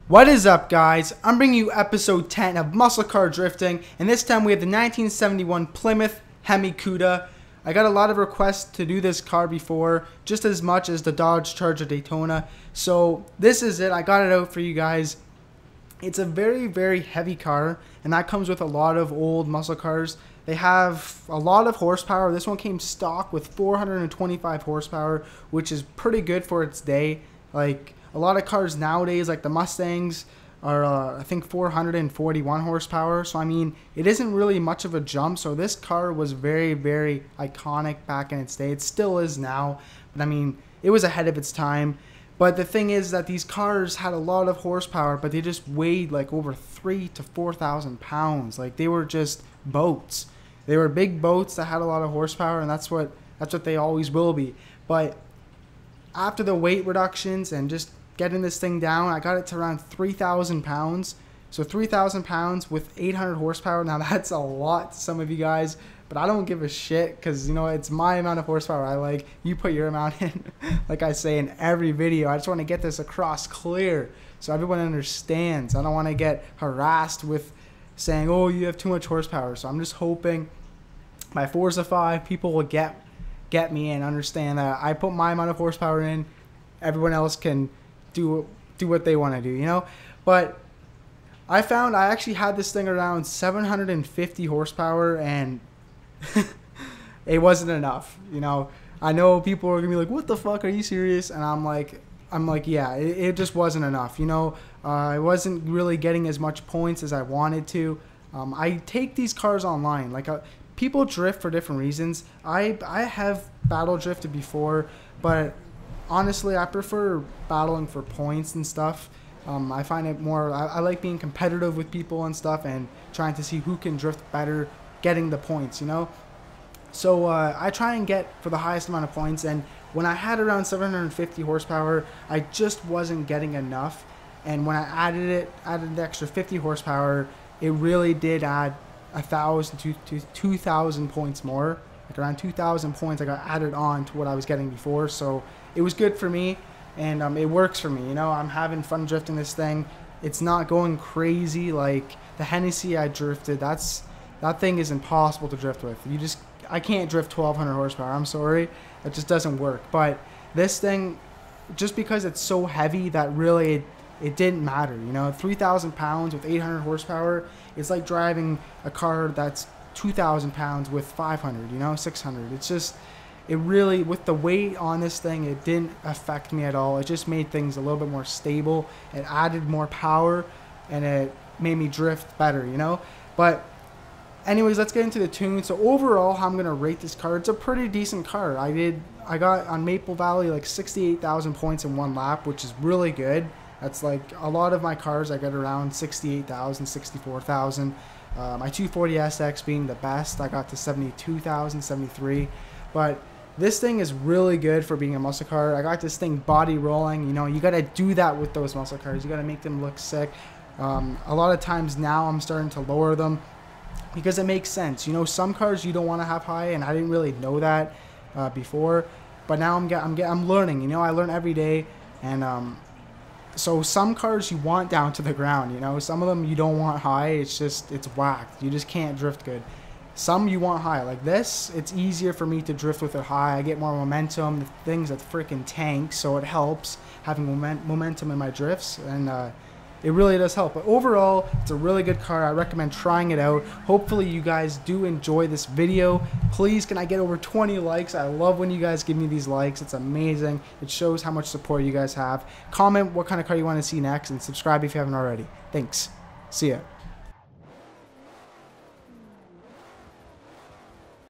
What is up, guys? I'm bringing you episode 10 of Muscle Car Drifting, and this time we have the 1971 Plymouth Hemi Cuda. I got a lot of requests to do this car before, just as much as the Dodge Charger Daytona, so this is it. I got it out for you guys. It's a very, very heavy car, and that comes with a lot of old muscle cars. They have a lot of horsepower. This one came stock with 425 horsepower, which is pretty good for its day. Like, a lot of cars nowadays, like the Mustangs, are I think 441 horsepower. So I mean, it isn't really much of a jump. So this car was very, very iconic back in its day. It still is now, but I mean, it was ahead of its time. But the thing is that these cars had a lot of horsepower, but they just weighed like over 3,000 to 4,000 pounds. Like, they were just boats. They were big boats that had a lot of horsepower, and that's what they always will be. But after the weight reductions and just getting this thing down, I got it to around 3,000 pounds. So 3,000 pounds with 800 horsepower. Now that's a lot to some of you guys, but I don't give a shit because, you know, it's my amount of horsepower I like. You put your amount in, like I say in every video. I just want to get this across clear so everyone understands. I don't want to get harassed with saying, oh, you have too much horsepower. So I'm just hoping by Forza 5 people will get me and understand that I put my amount of horsepower in. Everyone else can do what they want to do, you know. But I found I actually had this thing around 750 horsepower, and it wasn't enough, you know. I know people are gonna be like, what the fuck, are you serious? And I'm like yeah, it just wasn't enough, you know. I wasn't really getting as much points as I wanted to. I take these cars online, like people drift for different reasons. I have battle drifted before, but honestly, I prefer battling for points and stuff. I find it more, I like being competitive with people and stuff and trying to see who can drift better, getting the points, you know. So I try and get for the highest amount of points, and when I had around 750 horsepower, I just wasn't getting enough. And when I added the extra 50 horsepower, it really did add 1,000 to 2,000 points more. Like around 2,000 points I got added on to what I was getting before, so it was good for me, and it works for me, you know. I'm having fun drifting this thing. It's not going crazy like the Hennessy I drifted. That thing is impossible to drift with. I can't drift 1,200 horsepower. I'm sorry, it just doesn't work. But this thing, just because it's so heavy, that really it didn't matter, you know. 3,000 pounds with 800 horsepower, it's like driving a car that's 2,000 pounds with 500, you know, 600. It's just, it really, with the weight on this thing, it didn't affect me at all. It just made things a little bit more stable. It added more power, and it made me drift better, you know. But anyways, let's get into the tune. So overall, how I'm gonna rate this car, it's a pretty decent car. I got on Maple Valley like 68,000 points in one lap, which is really good. That's like a lot of my cars, I get around 68,000, 64,000. My 240SX being the best, I got to 72,000, 73. But this thing is really good for being a muscle car. I got this thing body rolling. You know, you got to do that with those muscle cars. You got to make them look sick. A lot of times now I'm starting to lower them because it makes sense. You know, some cars you don't want to have high, and I didn't really know that before. But now I'm learning. You know, I learn every day, and so some cars you want down to the ground, you know. Some of them you don't want high. It's whacked. You just can't drift good. Some you want high. Like this, it's easier for me to drift with it high. I get more momentum. The thing's a freaking tank, so it helps having momentum in my drifts, and it really does help. But overall, it's a really good car. I recommend trying it out. Hopefully you guys do enjoy this video. Please, can I get over 20 likes? I love when you guys give me these likes. It's amazing. It shows how much support you guys have. Comment what kind of car you want to see next, and subscribe if you haven't already. Thanks. See ya.